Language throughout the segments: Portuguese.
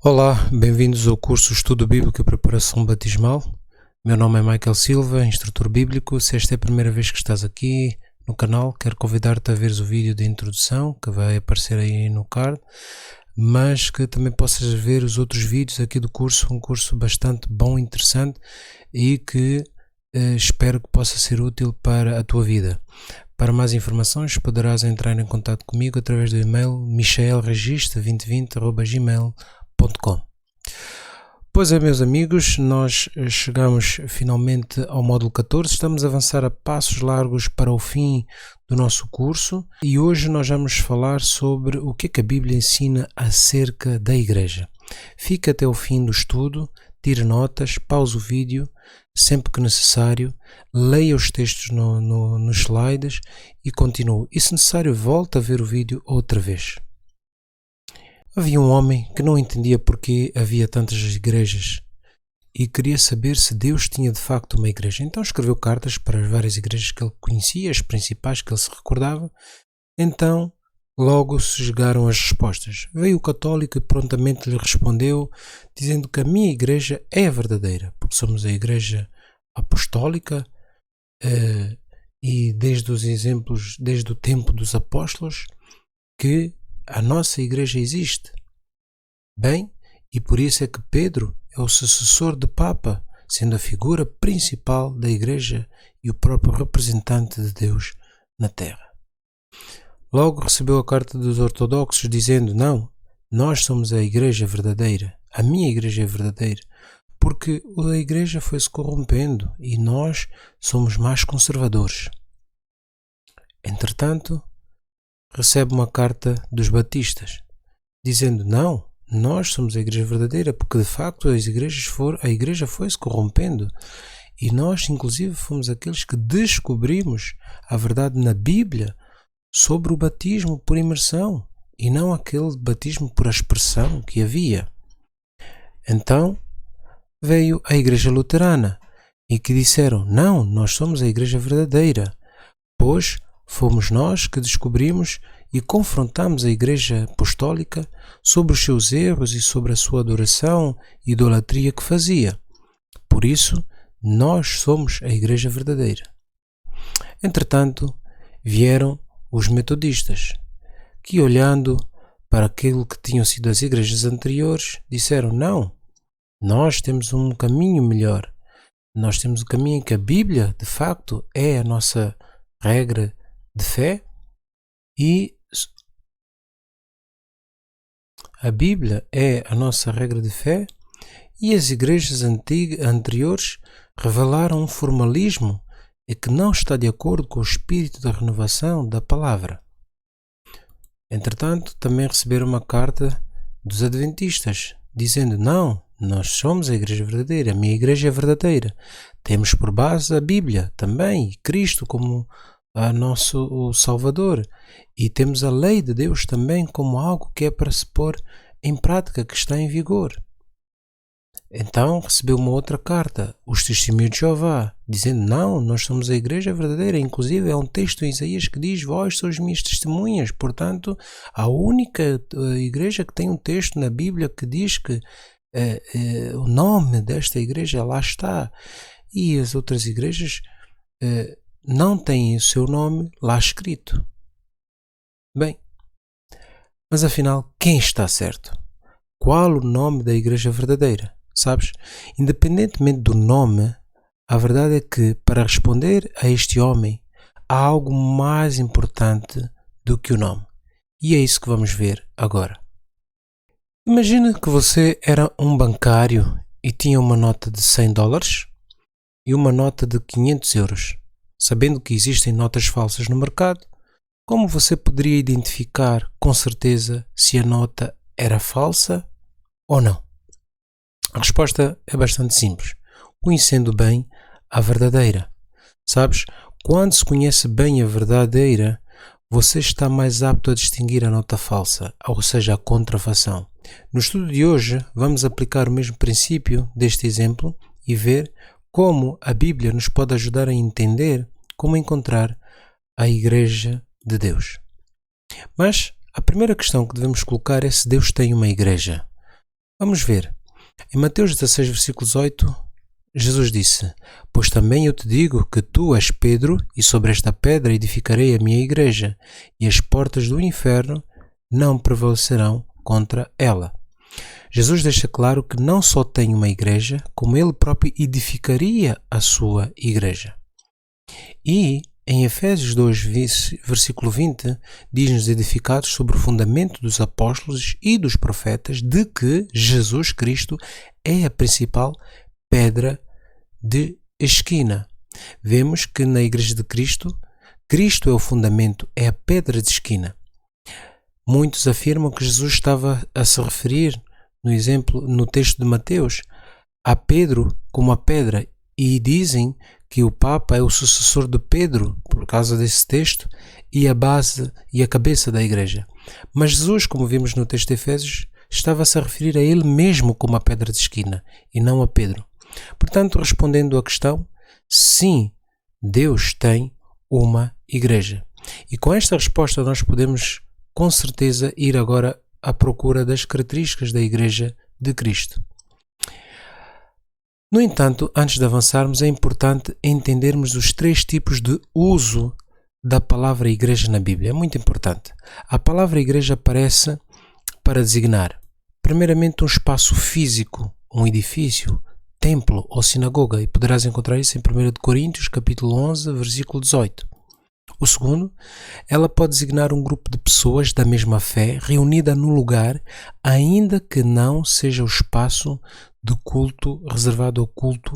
Olá, bem-vindos ao curso Estudo Bíblico e Preparação Batismal. Meu nome é Michael Silva, instrutor bíblico. Se esta é a primeira vez que estás aqui no canal, quero convidar-te a veres o vídeo de introdução que vai aparecer aí no card, mas que também possas ver os outros vídeos aqui do curso, um curso bastante bom, interessante e que espero que possa ser útil para a tua vida. Para mais informações poderás entrar em contato comigo através do e-mail michaelregista2020@gmail.com. Pois é, meus amigos, nós chegamos finalmente ao módulo 14, estamos a avançar a passos largos para o fim do nosso curso e hoje nós vamos falar sobre o que é que a Bíblia ensina acerca da Igreja. Fica até o fim do estudo, tire notas, pause o vídeo sempre que necessário, leia os textos nos slides e continue. E se necessário, volte a ver o vídeo outra vez. Havia um homem que não entendia porque havia tantas igrejas e queria saber se Deus tinha de facto uma igreja. Então escreveu cartas para as várias igrejas que ele conhecia, as principais que ele se recordava. Então logo se chegaram as respostas. Veio o católico e prontamente lhe respondeu, dizendo que a minha igreja é a verdadeira, porque somos a igreja apostólica e desde os exemplos, desde o tempo dos apóstolos, que a nossa igreja existe. Bem, e por isso é que Pedro é o sucessor do Papa, sendo a figura principal da igreja e o próprio representante de Deus na Terra. Logo recebeu a carta dos ortodoxos dizendo, não, nós somos a igreja verdadeira, a minha igreja é verdadeira, porque a igreja foi se corrompendo e nós somos mais conservadores. Entretanto, recebe uma carta dos batistas, dizendo, não, nós somos a igreja verdadeira, porque de facto a igreja foi se corrompendo e nós inclusive fomos aqueles que descobrimos a verdade na Bíblia sobre o batismo por imersão e não aquele batismo por aspersão que havia. Então veio a igreja luterana e que disseram, não, nós somos a igreja verdadeira, pois fomos nós que descobrimos e confrontamos a igreja apostólica sobre os seus erros e sobre a sua adoração e idolatria que fazia. Por isso, nós somos a igreja verdadeira. Entretanto, vieram os metodistas, que olhando para aquilo que tinham sido as igrejas anteriores, disseram, não, nós temos um caminho melhor. Nós temos um caminho em que a Bíblia, de facto, é a nossa regra de fé e a Bíblia é a nossa regra de fé e as igrejas anteriores revelaram um formalismo e que não está de acordo com o espírito da renovação da palavra. Entretanto, também receberam uma carta dos adventistas, dizendo, não, nós somos a igreja verdadeira, a minha igreja é verdadeira. Temos por base a Bíblia também, e Cristo como o Salvador, e temos a lei de Deus também como algo que é para se pôr em prática, que está em vigor. Então recebeu uma outra carta, os testemunhos de Jeová, dizendo, não, nós somos a igreja verdadeira, inclusive é um texto em Isaías que diz, vós sois minhas testemunhas, portanto, a única igreja que tem um texto na Bíblia que diz que o nome desta igreja lá está, e as outras igrejas não têm o seu nome lá escrito. Bem, mas afinal, quem está certo? Qual o nome da igreja verdadeira? Sabes, independentemente do nome, a verdade é que para responder a este homem há algo mais importante do que o nome. E é isso que vamos ver agora. Imagina que você era um bancário e tinha uma nota de $100 e uma nota de 500 euros. Sabendo que existem notas falsas no mercado, como você poderia identificar com certeza se a nota era falsa ou não? A resposta é bastante simples, conhecendo bem a verdadeira. Sabes, quando se conhece bem a verdadeira, você está mais apto a distinguir a nota falsa, ou seja, a contrafação. No estudo de hoje, vamos aplicar o mesmo princípio deste exemplo e ver como a Bíblia nos pode ajudar a entender como encontrar a Igreja de Deus. Mas a primeira questão que devemos colocar é se Deus tem uma igreja. Vamos ver. Em Mateus 16, versículo 18, Jesus disse: Pois também eu te digo que tu és Pedro, e sobre esta pedra edificarei a minha igreja, e as portas do inferno não prevalecerão contra ela. Jesus deixa claro que não só tem uma igreja, como ele próprio edificaria a sua igreja. E em Efésios 2, versículo 20, diz-nos edificados sobre o fundamento dos apóstolos e dos profetas, de que Jesus Cristo é a principal pedra de esquina. Vemos que na igreja de Cristo, Cristo é o fundamento, é a pedra de esquina. Muitos afirmam que Jesus estava a se referir, no texto de Mateus, a Pedro como a pedra, e dizem que o Papa é o sucessor de Pedro, por causa desse texto, e a base e a cabeça da igreja. Mas Jesus, como vimos no texto de Efésios, estava-se a referir a ele mesmo como a pedra de esquina, e não a Pedro. Portanto, respondendo à questão, sim, Deus tem uma igreja. E com esta resposta nós podemos, com certeza, ir agora à procura das características da igreja de Cristo. No entanto, antes de avançarmos, é importante entendermos os 3 tipos de uso da palavra igreja na Bíblia. É muito importante. A palavra igreja aparece para designar, primeiramente, um espaço físico, um edifício, templo ou sinagoga, e poderás encontrar isso em 1 Coríntios, capítulo 11, versículo 18. O segundo, ela pode designar um grupo de pessoas da mesma fé reunida no lugar, ainda que não seja o espaço de culto reservado ao culto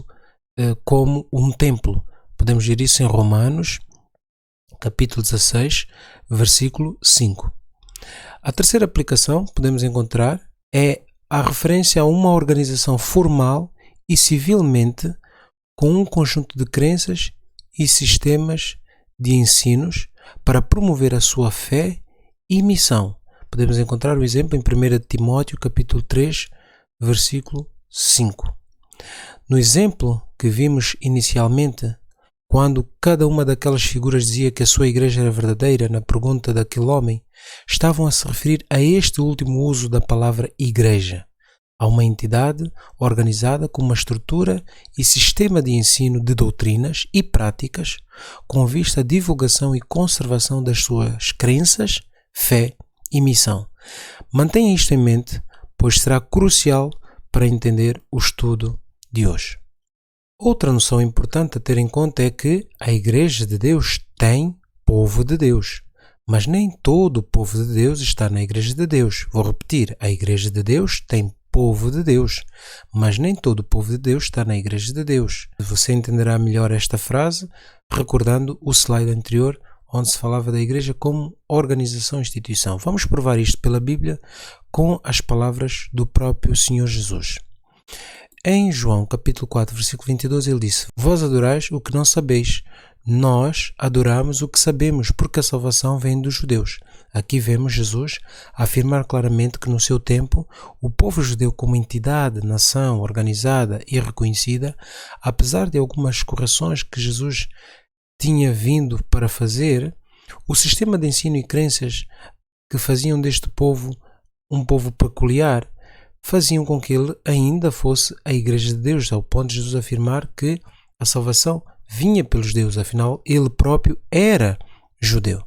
como um templo. Podemos ver isso em Romanos, capítulo 16, versículo 5. A terceira aplicação que podemos encontrar é a referência a uma organização formal e civilmente com um conjunto de crenças e sistemas de ensinos para promover a sua fé e missão. Podemos encontrar o exemplo em 1 Timóteo, capítulo 3, versículo 5. No exemplo que vimos inicialmente, quando cada uma daquelas figuras dizia que a sua igreja era verdadeira, na pergunta daquele homem, estavam a se referir a este último uso da palavra igreja, a uma entidade organizada com uma estrutura e sistema de ensino de doutrinas e práticas com vista à divulgação e conservação das suas crenças, fé e missão. Mantenha isto em mente, pois será crucial para entender o estudo de hoje. Outra noção importante a ter em conta é que a Igreja de Deus tem povo de Deus, mas nem todo o povo de Deus está na Igreja de Deus. Vou repetir, a Igreja de Deus tem povo de Deus, mas nem todo o povo de Deus está na Igreja de Deus. Você entenderá melhor esta frase recordando o slide anterior, onde se falava da Igreja como organização e instituição. Vamos provar isto pela Bíblia com as palavras do próprio Senhor Jesus. Em João capítulo 4, versículo 22, ele disse: Vós adorais o que não sabeis, nós adoramos o que sabemos, porque a salvação vem dos judeus. Aqui vemos Jesus afirmar claramente que no seu tempo, o povo judeu como entidade, nação organizada e reconhecida, apesar de algumas correções que Jesus tinha vindo para fazer, o sistema de ensino e crenças que faziam deste povo um povo peculiar, faziam com que ele ainda fosse a Igreja de Deus, ao ponto de Jesus afirmar que a salvação vinha pelos judeus, afinal ele próprio era judeu.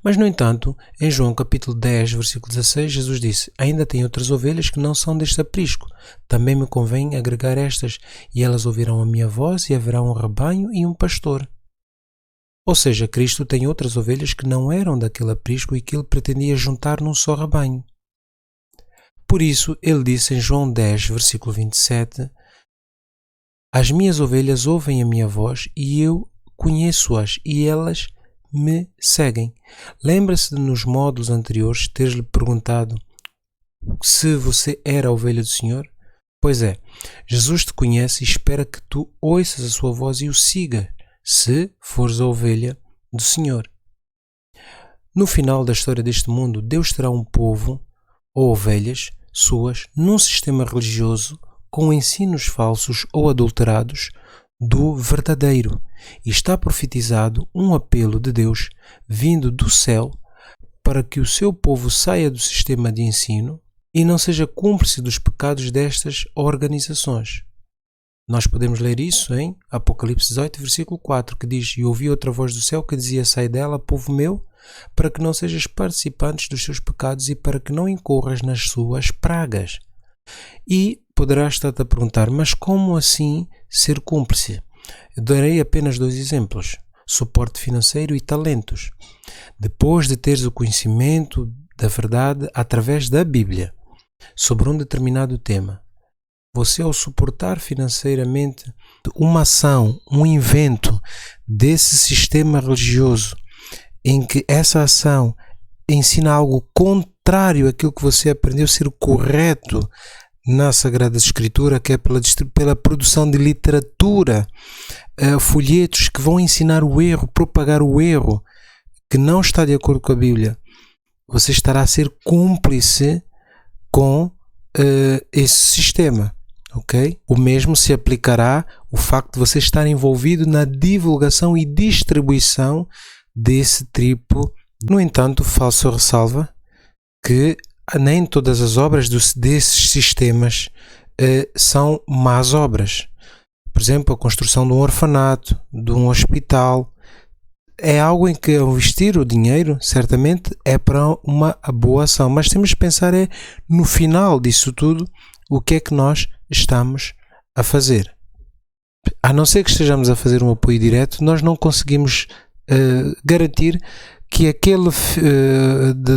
Mas, no entanto, em João capítulo 10, versículo 16, Jesus disse: Ainda tenho outras ovelhas que não são deste aprisco. Também me convém agregar estas, e elas ouvirão a minha voz, e haverá um rebanho e um pastor. Ou seja, Cristo tem outras ovelhas que não eram daquele aprisco e que ele pretendia juntar num só rebanho. Por isso, ele disse em João 10, versículo 27, As minhas ovelhas ouvem a minha voz e eu conheço-as e elas me seguem. Lembra-se de nos módulos anteriores ter-lhe perguntado se você era a ovelha do Senhor? Pois é, Jesus te conhece e espera que tu ouças a sua voz e o sigas, se fores a ovelha do Senhor. No final da história deste mundo, Deus terá um povo ou ovelhas suas num sistema religioso com ensinos falsos ou adulterados do verdadeiro, e está profetizado um apelo de Deus vindo do céu para que o seu povo saia do sistema de ensino e não seja cúmplice dos pecados destas organizações. Nós podemos ler isso em Apocalipse 18, versículo 4, que diz: E ouvi outra voz do céu que dizia: Sai dela, povo meu, para que não sejas participantes dos seus pecados e para que não incorras nas suas pragas. E poderás estar-te a perguntar: mas como assim ser cúmplice? Eu darei apenas 2 exemplos: suporte financeiro e talentos. Depois de teres o conhecimento da verdade através da Bíblia sobre um determinado tema, você, ao suportar financeiramente uma ação, um invento desse sistema religioso, em que essa ação ensina algo contrário àquilo que você aprendeu ser correto na Sagrada Escritura, que é pela produção de literatura, folhetos que vão ensinar o erro, propagar o erro, que não está de acordo com a Bíblia, você estará a ser cúmplice com esse sistema. Okay? O mesmo se aplicará o facto de você estar envolvido na divulgação e distribuição desse tipo. No entanto, falso ressalva que nem todas as obras desses sistemas são más obras. Por exemplo, a construção de um orfanato, de um hospital, é algo em que investir o dinheiro, certamente, é para uma boa ação. Mas temos de pensar no final disso tudo, o que é que nós estamos a fazer. A não ser que estejamos a fazer um apoio direto, nós não conseguimos garantir que aquele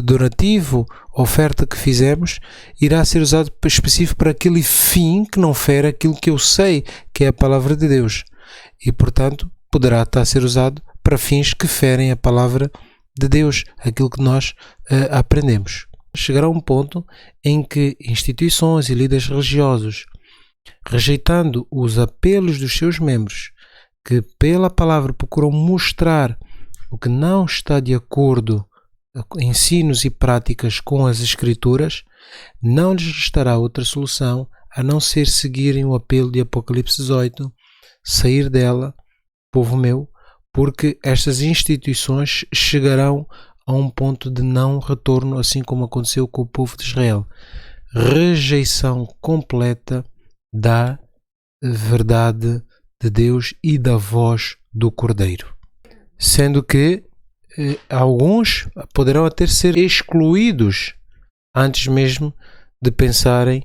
donativo, oferta que fizemos, irá ser usado específico para aquele fim que não fere aquilo que eu sei que é a palavra de Deus. E, portanto, poderá estar a ser usado para fins que ferem a palavra de Deus, aquilo que nós aprendemos. Chegará um ponto em que instituições e líderes religiosos, rejeitando os apelos dos seus membros, que pela palavra procuram mostrar o que não está de acordo, ensinos e práticas com as Escrituras, não lhes restará outra solução a não ser seguirem o apelo de Apocalipse 18, sair dela, povo meu, porque estas instituições chegarão a um ponto de não retorno, assim como aconteceu com o povo de Israel. Rejeição completa da verdade de Deus e da voz do Cordeiro. Sendo que alguns poderão até ser excluídos antes mesmo de pensarem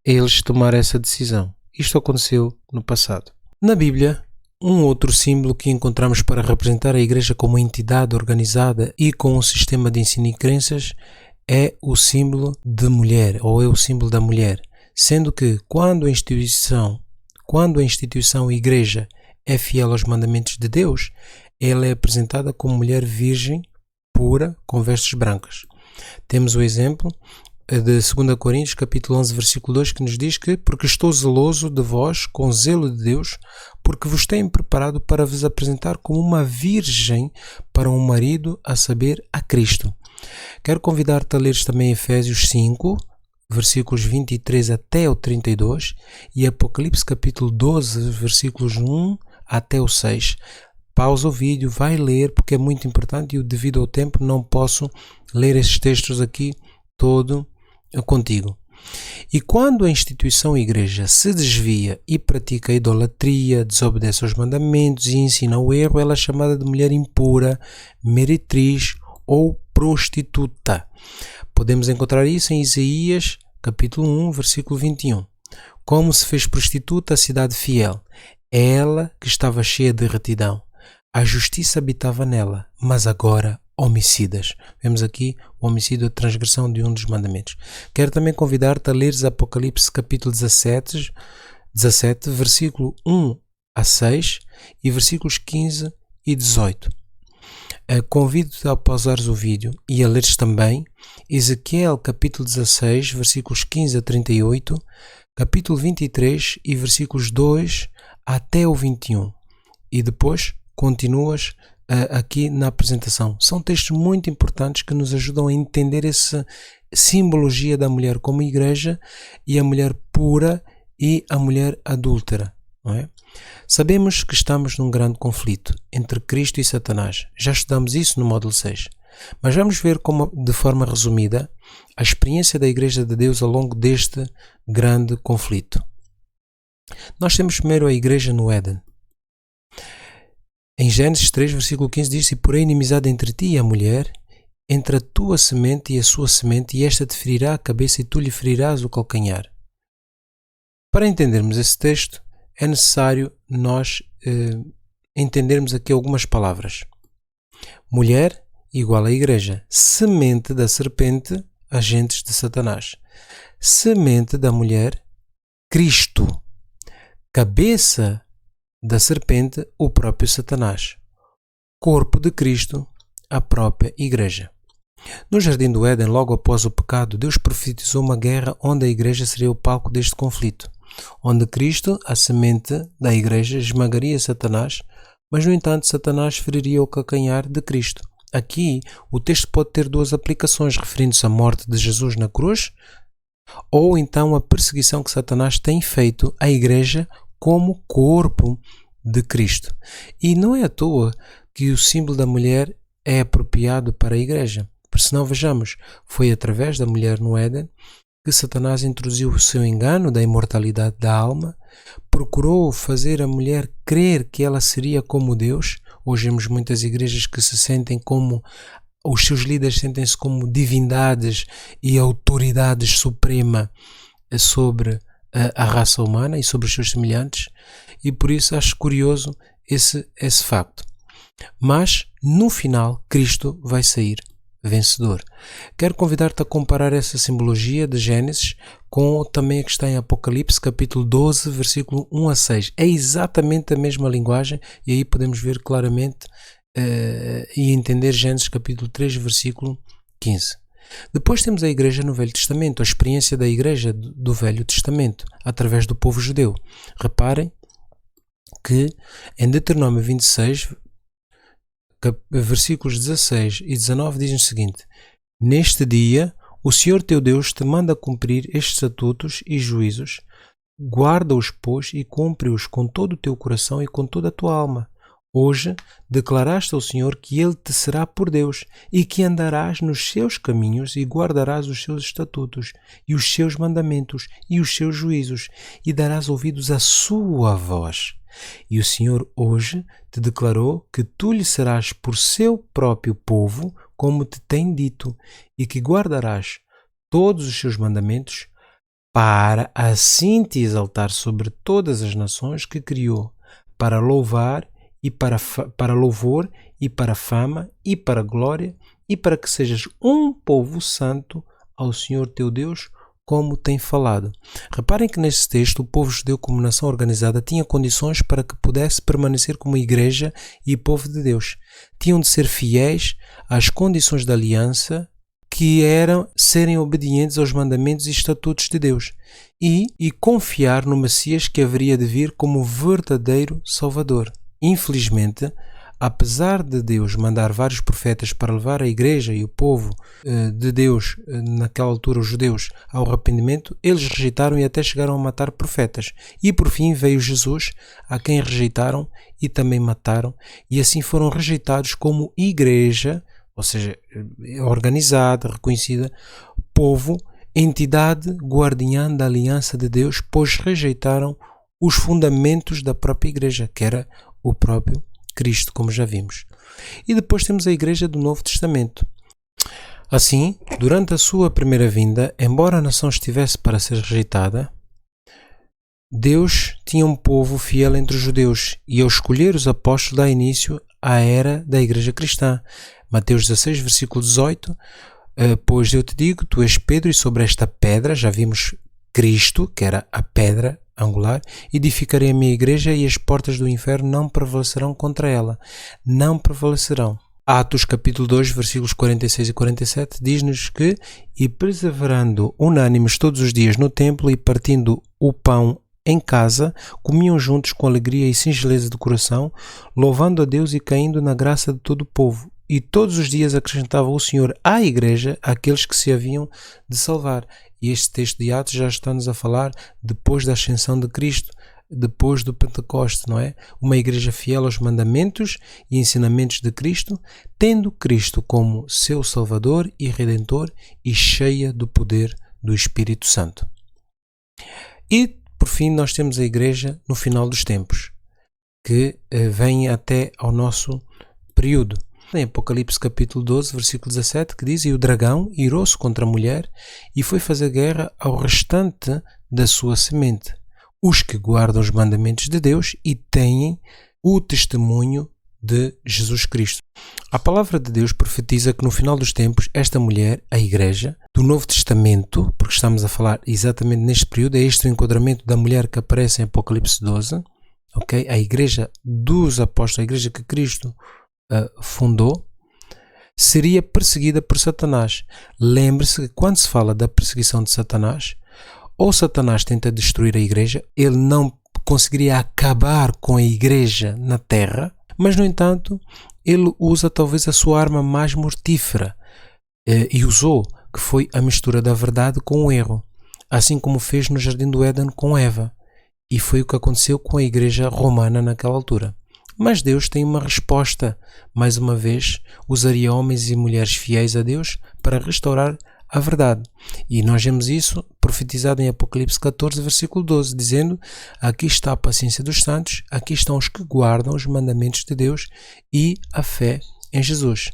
eles tomar essa decisão. Isto aconteceu no passado. Na Bíblia, um outro símbolo que encontramos para representar a Igreja como entidade organizada e com um sistema de ensino e crenças é o símbolo de mulher, ou é o símbolo da mulher, sendo que quando a instituição Igreja é fiel aos mandamentos de Deus, ela é apresentada como mulher virgem, pura, com vestes brancas. Temos o exemplo de 2 Coríntios, capítulo 11, versículo 2, que nos diz que: porque estou zeloso de vós, com zelo de Deus, porque vos tenho preparado para vos apresentar como uma virgem para um marido, a saber, a Cristo. Quero convidar-te a ler também Efésios 5, versículos 23 até o 32, e Apocalipse capítulo 12, versículos 1 até o 6. Pausa o vídeo, vai ler, porque é muito importante e, devido ao tempo, não posso ler esses textos aqui todo contigo. E quando a instituição Igreja se desvia e pratica a idolatria, desobedece aos mandamentos e ensina o erro, ela é chamada de mulher impura, meretriz ou prostituta. Podemos encontrar isso em Isaías, capítulo 1, versículo 21. Como se fez prostituta a cidade fiel, ela que estava cheia de retidão. A justiça habitava nela, mas agora homicidas. Vemos aqui o homicídio, a transgressão de um dos mandamentos. Quero também convidar-te a leres Apocalipse capítulo 17, versículo 1 a 6 e versículos 15 e 18. Convido-te a pausares o vídeo e a leres também Ezequiel capítulo 16, versículos 15 a 38, capítulo 23 e versículos 2 até o 21. E depois continuas aqui na apresentação. São textos muito importantes que nos ajudam a entender essa simbologia da mulher como igreja e a mulher pura e a mulher adúltera. Não é? Sabemos que estamos num grande conflito entre Cristo e Satanás. Já estudamos isso no módulo 6. Mas vamos ver como, de forma resumida, a experiência da Igreja de Deus ao longo deste grande conflito. Nós temos primeiro a Igreja no Éden. Em Gênesis 3, versículo 15 diz: "E porém inimizade entre ti e a mulher, entre a tua semente e a sua semente, e esta te ferirá a cabeça e tu lhe ferirás o calcanhar." Para entendermos esse texto, é necessário nós entendermos aqui algumas palavras. Mulher igual a Igreja. Semente da serpente, agentes de Satanás. Semente da mulher, Cristo. Cabeça da serpente, o próprio Satanás. Corpo de Cristo, a própria Igreja. No Jardim do Éden, logo após o pecado, Deus profetizou uma guerra onde a Igreja seria o palco deste conflito, onde Cristo, a semente da Igreja, esmagaria Satanás, mas no entanto Satanás feriria o calcanhar de Cristo. Aqui o texto pode ter duas aplicações, referindo-se à morte de Jesus na cruz, ou então a perseguição que Satanás tem feito à Igreja como corpo de Cristo. E não é à toa que o símbolo da mulher é apropriado para a Igreja. Por senão, vejamos, foi através da mulher no Éden que Satanás introduziu o seu engano da imortalidade da alma, procurou fazer a mulher crer que ela seria como Deus. Hoje vemos muitas igrejas que se sentem como, os seus líderes sentem-se como divindades e autoridades suprema sobre a raça humana e sobre os seus semelhantes, e por isso acho curioso esse facto. Mas, no final, Cristo vai sair vencedor. Quero convidar-te a comparar essa simbologia de Gênesis com também a que está em Apocalipse, capítulo 12, versículo 1 a 6. É exatamente a mesma linguagem, e aí podemos ver claramente e entender Gênesis capítulo 3, versículo 15. Depois temos a Igreja no Velho Testamento, a experiência da Igreja do Velho Testamento, através do povo judeu. Reparem que em Deuteronômio 26, versículos 16 e 19 dizem o seguinte: "Neste dia o Senhor teu Deus te manda cumprir estes estatutos e juízos, guarda-os, pois, e cumpre-os com todo o teu coração e com toda a tua alma. Hoje declaraste ao Senhor que Ele te será por Deus e que andarás nos seus caminhos e guardarás os seus estatutos e os seus mandamentos e os seus juízos e darás ouvidos à sua voz. E o Senhor hoje te declarou que tu lhe serás por seu próprio povo, como te tem dito, e que guardarás todos os seus mandamentos, para assim te exaltar sobre todas as nações que criou, para louvar e para louvor e para fama e para glória, e para que sejas um povo santo ao Senhor teu Deus, como tem falado." Reparem que neste texto o povo judeu como nação organizada tinha condições para que pudesse permanecer como igreja e povo de Deus. Tinham de ser fiéis às condições da aliança, que eram serem obedientes aos mandamentos e estatutos de Deus, e confiar no Messias que haveria de vir como verdadeiro Salvador. Infelizmente, apesar de Deus mandar vários profetas para levar a igreja e o povo de Deus, naquela altura os judeus, ao arrependimento, eles rejeitaram e até chegaram a matar profetas. E por fim veio Jesus, a quem rejeitaram e também mataram, e assim foram rejeitados como igreja, ou seja, organizada, reconhecida, povo, entidade guardiã da aliança de Deus, pois rejeitaram os fundamentos da própria igreja, que era o próprio Cristo, como já vimos. E depois temos a Igreja do Novo Testamento. Assim, durante a sua primeira vinda, embora a nação estivesse para ser rejeitada, Deus tinha um povo fiel entre os judeus, e ao escolher os apóstolos dá início à era da Igreja Cristã. Mateus 16, versículo 18: "Pois eu te digo, tu és Pedro, e sobre esta pedra", já vimos Cristo, que era a pedra angular, "edificarei a minha igreja, e as portas do inferno não prevalecerão contra ela." Não prevalecerão. Atos capítulo 2, versículos 46 e 47 diz-nos que: "E perseverando unânimes todos os dias no templo e partindo o pão em casa, comiam juntos com alegria e singeleza de coração, louvando a Deus e caindo na graça de todo o povo. E todos os dias acrescentava o Senhor à igreja aqueles que se haviam de salvar." E este texto de Atos já está-nos a falar depois da ascensão de Cristo depois do Pentecoste, não é? Uma igreja fiel aos mandamentos e ensinamentos de Cristo, tendo Cristo como seu Salvador e Redentor e cheia do poder do Espírito Santo. E, por fim, nós temos a igreja no final dos tempos, que vem até ao nosso período. Em Apocalipse capítulo 12, versículo 17, que diz: E o dragão irou-se contra a mulher e foi fazer guerra ao restante da sua semente, os que guardam os mandamentos de Deus e têm o testemunho de Jesus Cristo. A palavra de Deus profetiza que no final dos tempos, esta mulher, a igreja do Novo Testamento, porque estamos a falar exatamente neste período, é este o enquadramento da mulher que aparece em Apocalipse 12, okay? A igreja dos apóstolos, a igreja que Cristo fundou, seria perseguida por Satanás. Lembre-se que quando se fala da perseguição de Satanás, ou Satanás tenta destruir a igreja, ele não conseguiria acabar com a igreja na terra, mas no entanto ele usa talvez a sua arma mais mortífera e usou, que foi a mistura da verdade com o erro, assim como fez no Jardim do Éden com Eva, e foi o que aconteceu com a igreja romana naquela altura. Mas Deus tem uma resposta. Mais uma vez, usaria homens e mulheres fiéis a Deus para restaurar a verdade. E nós vemos isso profetizado em Apocalipse 14, versículo 12, dizendo: Aqui está a paciência dos santos, aqui estão os que guardam os mandamentos de Deus e a fé em Jesus.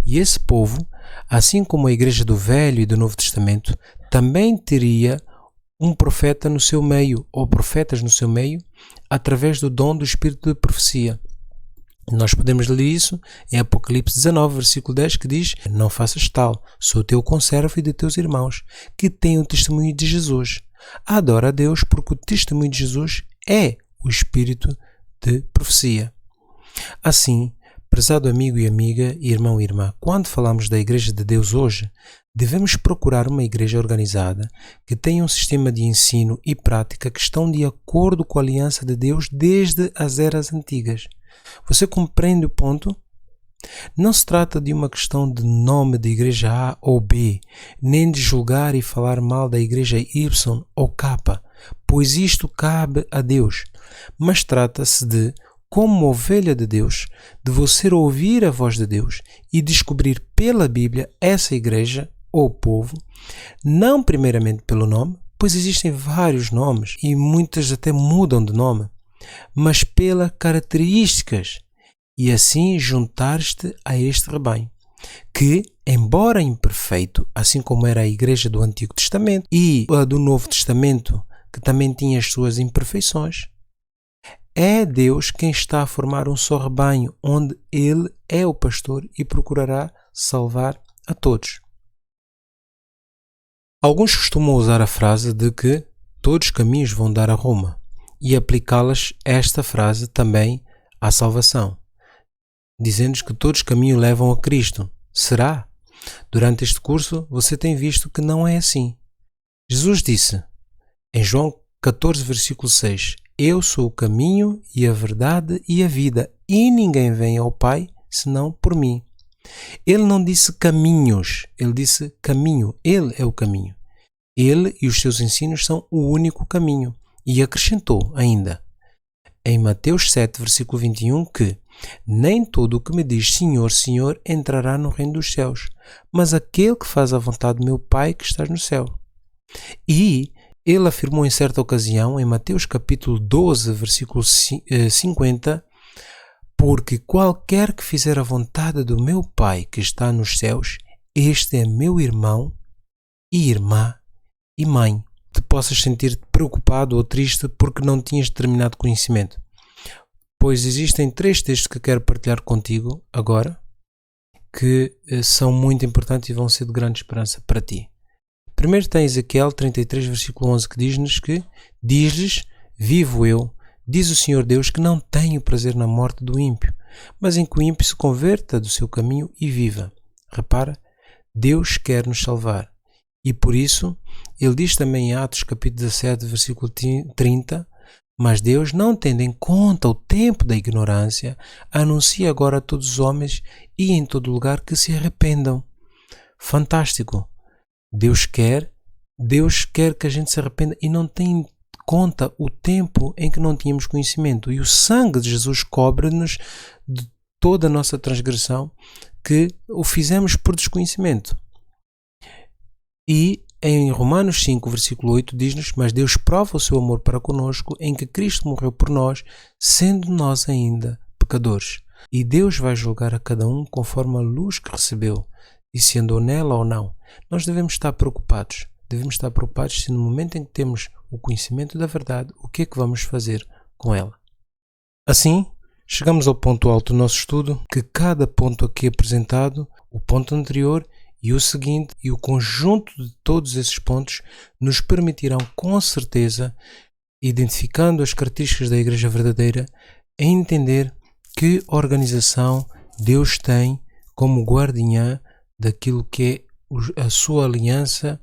E esse povo, assim como a igreja do Velho e do Novo Testamento, também teria um profeta no seu meio, ou profetas no seu meio, através do dom do Espírito de profecia. Nós podemos ler isso em Apocalipse 19, versículo 10, que diz: Não faças tal, sou teu conservo e de teus irmãos, que têm o testemunho de Jesus. Adora a Deus, porque o testemunho de Jesus é o Espírito de profecia. Assim, prezado amigo e amiga, irmão e irmã, quando falamos da Igreja de Deus hoje, devemos procurar uma igreja organizada que tenha um sistema de ensino e prática que estão de acordo com a aliança de Deus desde as eras antigas. Você compreende o ponto? Não se trata de uma questão de nome de igreja A ou B, nem de julgar e falar mal da igreja Y ou K, pois isto cabe a Deus. Mas trata-se de, como ovelha de Deus, de você ouvir a voz de Deus e descobrir pela Bíblia essa igreja ou povo, não primeiramente pelo nome, pois existem vários nomes e muitas até mudam de nome, mas pelas características, e assim juntar-te a este rebanho, que, embora imperfeito, assim como era a igreja do Antigo Testamento e a do Novo Testamento, que também tinha as suas imperfeições, é Deus quem está a formar um só rebanho, onde Ele é o pastor e procurará salvar a todos. Alguns costumam usar a frase de que todos os caminhos vão dar a Roma e aplicá-las esta frase também à salvação, dizendo que todos os caminhos levam a Cristo. Será? Durante este curso você tem visto que não é assim. Jesus disse em João 14, versículo 6: Eu sou o caminho e a verdade e a vida, e ninguém vem ao Pai senão por mim. Ele não disse caminhos, ele disse caminho. Ele é o caminho. Ele e os seus ensinos são o único caminho. E acrescentou ainda, em Mateus 7, versículo 21, que nem todo o que me diz Senhor, Senhor entrará no reino dos céus, mas aquele que faz a vontade do meu Pai que está no céu. E ele afirmou em certa ocasião, em Mateus capítulo 12, versículo 50, porque qualquer que fizer a vontade do meu Pai que está nos céus, este é meu irmão e irmã e mãe. Te possas sentir preocupado ou triste porque não tinhas determinado conhecimento, pois existem 3 textos que quero partilhar contigo agora, que são muito importantes e vão ser de grande esperança para ti. Primeiro tem Ezequiel 33, versículo 11, que diz-nos que diz-lhes: vivo eu, diz o Senhor Deus, que não tenho prazer na morte do ímpio, mas em que o ímpio se converta do seu caminho e viva. Repara, Deus quer nos salvar. E por isso, ele diz também em Atos capítulo 17, versículo 30, mas Deus, não tendo em conta o tempo da ignorância, anuncia agora a todos os homens e em todo lugar que se arrependam. Fantástico! Deus quer que a gente se arrependa e não tem conta o tempo em que não tínhamos conhecimento. E o sangue de Jesus cobre-nos de toda a nossa transgressão que o fizemos por desconhecimento. E em Romanos 5, versículo 8, diz-nos: mas Deus prova o seu amor para conosco em que Cristo morreu por nós, sendo nós ainda pecadores. E Deus vai julgar a cada um conforme a luz que recebeu, e se andou nela ou não. Nós devemos estar preocupados. Devemos estar preocupados se no momento em que temos o conhecimento da verdade, o que é que vamos fazer com ela. Assim, chegamos ao ponto alto do nosso estudo, que cada ponto aqui apresentado, o ponto anterior e o seguinte, e o conjunto de todos esses pontos, nos permitirão com certeza, identificando as características da Igreja verdadeira, entender que organização Deus tem como guardiã daquilo que é a sua aliança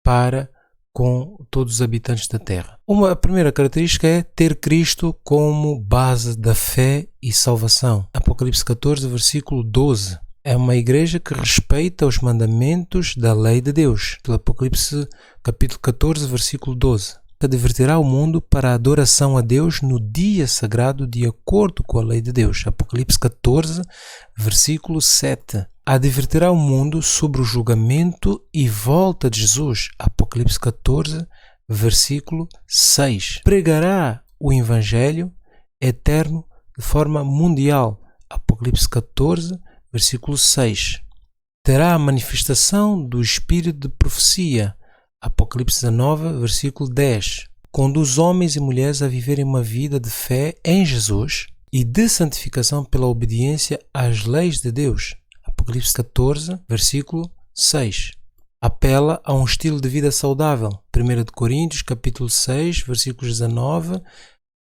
para com todos os habitantes da Terra. A primeira característica é ter Cristo como base da fé e salvação. Apocalipse 14, versículo 12. É uma igreja que respeita os mandamentos da lei de Deus. Apocalipse capítulo 14, versículo 12. Advertirá o mundo para a adoração a Deus no dia sagrado de acordo com a lei de Deus. Apocalipse 14, versículo 7. Advertirá o mundo sobre o julgamento e volta de Jesus. Apocalipse 14, versículo 6. Pregará o Evangelho eterno de forma mundial. Apocalipse 14, versículo 6. Terá a manifestação do Espírito de profecia. Apocalipse 19, versículo 10. Conduz homens e mulheres a viverem uma vida de fé em Jesus e de santificação pela obediência às leis de Deus. Apocalipse 14, versículo 6. Apela a um estilo de vida saudável. 1 Coríntios, capítulo 6, versículos 19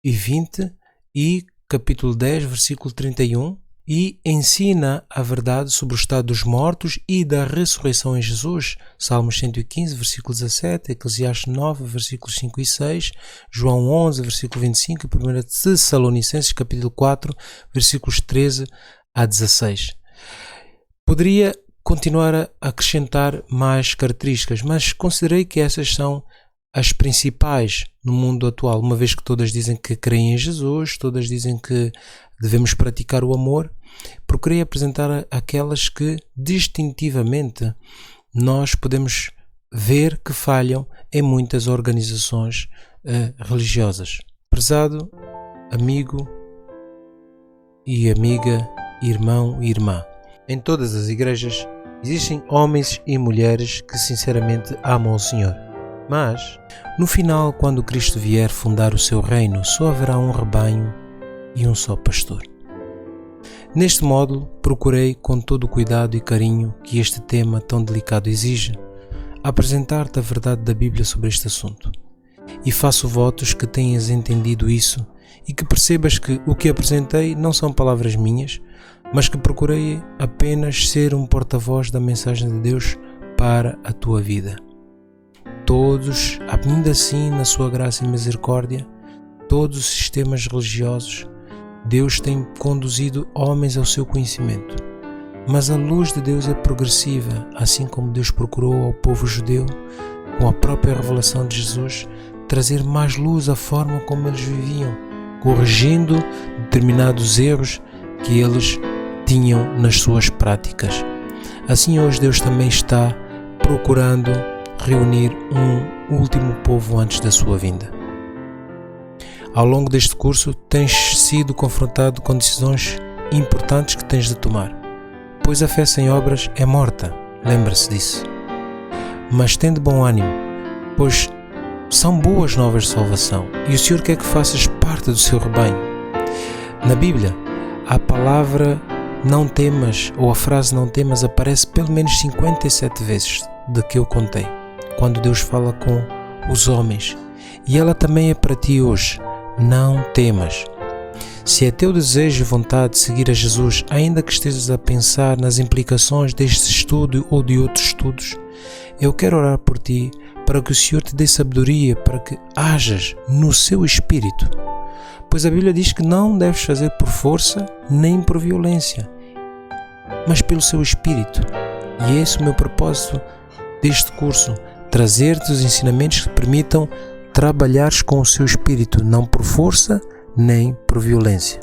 e 20 e capítulo 10, versículo 31. E ensina a verdade sobre o estado dos mortos e da ressurreição em Jesus. Salmos 115, versículo 17, Eclesiastes 9, versículos 5 e 6, João 11, versículo 25 e 1 Tessalonicenses, capítulo 4, versículos 13 a 16. Poderia continuar a acrescentar mais características, mas considerei que essas são as principais no mundo atual, uma vez que todas dizem que creem em Jesus, todas dizem que devemos praticar o amor. Procurei apresentar aquelas que distintivamente nós podemos ver que falham em muitas organizações religiosas. Prezado amigo e amiga, irmão e irmã, em todas as igrejas existem homens e mulheres que sinceramente amam o Senhor. Mas, no final, quando Cristo vier fundar o seu reino, só haverá um rebanho e um só pastor. Neste modo, procurei, com todo o cuidado e carinho que este tema tão delicado exige, apresentar-te a verdade da Bíblia sobre este assunto. E faço votos que tenhas entendido isso e que percebas que o que apresentei não são palavras minhas, mas que procurei apenas ser um porta-voz da mensagem de Deus para a tua vida. Todos, ainda assim, na sua graça e misericórdia, todos os sistemas religiosos, Deus tem conduzido homens ao seu conhecimento. Mas a luz de Deus é progressiva, assim como Deus procurou ao povo judeu, com a própria revelação de Jesus, trazer mais luz à forma como eles viviam, corrigindo determinados erros que eles tinham nas suas práticas. Assim hoje Deus também está procurando reunir um último povo antes da sua vinda. Ao longo deste curso tens sido confrontado com decisões importantes que tens de tomar, pois a fé sem obras é morta, lembra-se disso. Mas tem de bom ânimo, pois são boas novas de salvação e o Senhor quer que faças parte do seu rebanho. Na Bíblia, a palavra não temas ou a frase não temas aparece pelo menos 57 vezes de que eu contei, quando Deus fala com os homens, e ela também é para ti hoje. Não temas. Se é teu desejo e vontade de seguir a Jesus, ainda que estejas a pensar nas implicações deste estudo ou de outros estudos, eu quero orar por ti para que o Senhor te dê sabedoria para que hajas no seu espírito, pois a Bíblia diz que não deves fazer por força nem por violência, mas pelo seu espírito. E esse é o meu propósito deste curso, trazer-te os ensinamentos que permitam trabalhares com o seu Espírito, não por força nem por violência.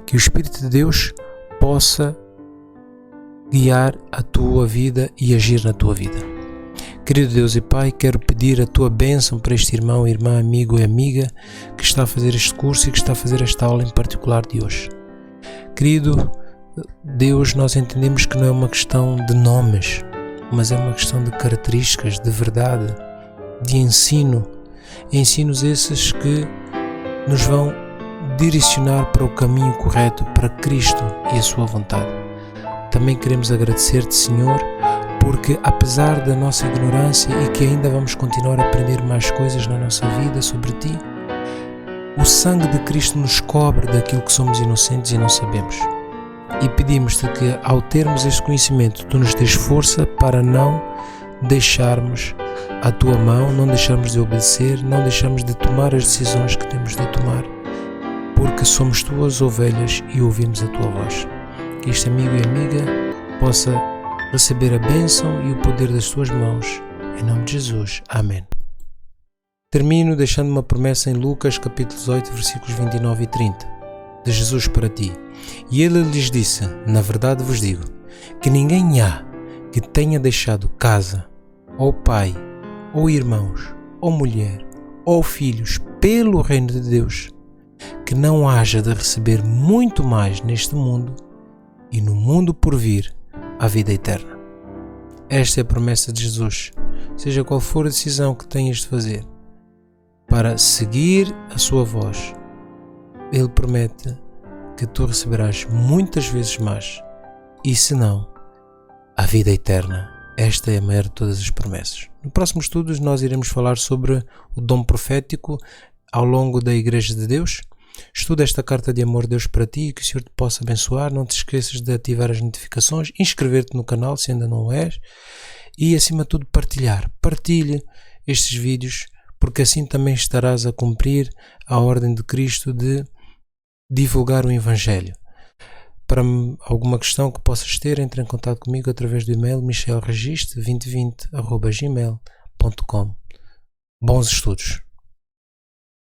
Que o Espírito de Deus possa guiar a tua vida e agir na tua vida. Querido Deus e Pai, quero pedir a tua bênção para este irmão, irmã, amigo e amiga que está a fazer este curso e que está a fazer esta aula em particular de hoje. Querido Deus, nós entendemos que não é uma questão de nomes, mas é uma questão de características, de verdade, de ensino. Ensinos esses que nos vão direcionar para o caminho correto, para Cristo e a sua vontade. Também queremos agradecer-te, Senhor, porque apesar da nossa ignorância e que ainda vamos continuar a aprender mais coisas na nossa vida sobre Ti, o sangue de Cristo nos cobre daquilo que somos inocentes e não sabemos. E pedimos-te que, ao termos este conhecimento, Tu nos dês força para não deixarmos a Tua mão, não deixarmos de obedecer, não deixarmos de tomar as decisões que temos de tomar, porque somos Tuas ovelhas e ouvimos a Tua voz. Que este amigo e amiga possa receber a bênção e o poder das Tuas mãos. Em nome de Jesus. Amém. Termino deixando uma promessa em Lucas capítulo 18, versículos 29 e 30, de Jesus para ti. E ele lhes disse: na verdade vos digo, que ninguém há que tenha deixado casa, ou pai, ou irmãos, ou mulher, ou filhos, pelo reino de Deus, que não haja de receber muito mais neste mundo e no mundo por vir a vida eterna. Esta é a promessa de Jesus. Seja qual for a decisão que tenhas de fazer para seguir a sua voz, Ele promete que tu receberás muitas vezes mais, e se não, a vida eterna. Esta é a maior de todas as promessas. No próximo estudo nós iremos falar sobre o dom profético ao longo da Igreja de Deus. Estuda esta carta de amor de Deus para ti e que o Senhor te possa abençoar. Não te esqueças de ativar as notificações, inscrever-te no canal se ainda não o és e, acima de tudo, partilhar. Partilhe estes vídeos, porque assim também estarás a cumprir a ordem de Cristo de divulgar o Evangelho. Para alguma questão que possas ter, entre em contato comigo através do e-mail michelregiste2020@gmail.com. Bons estudos!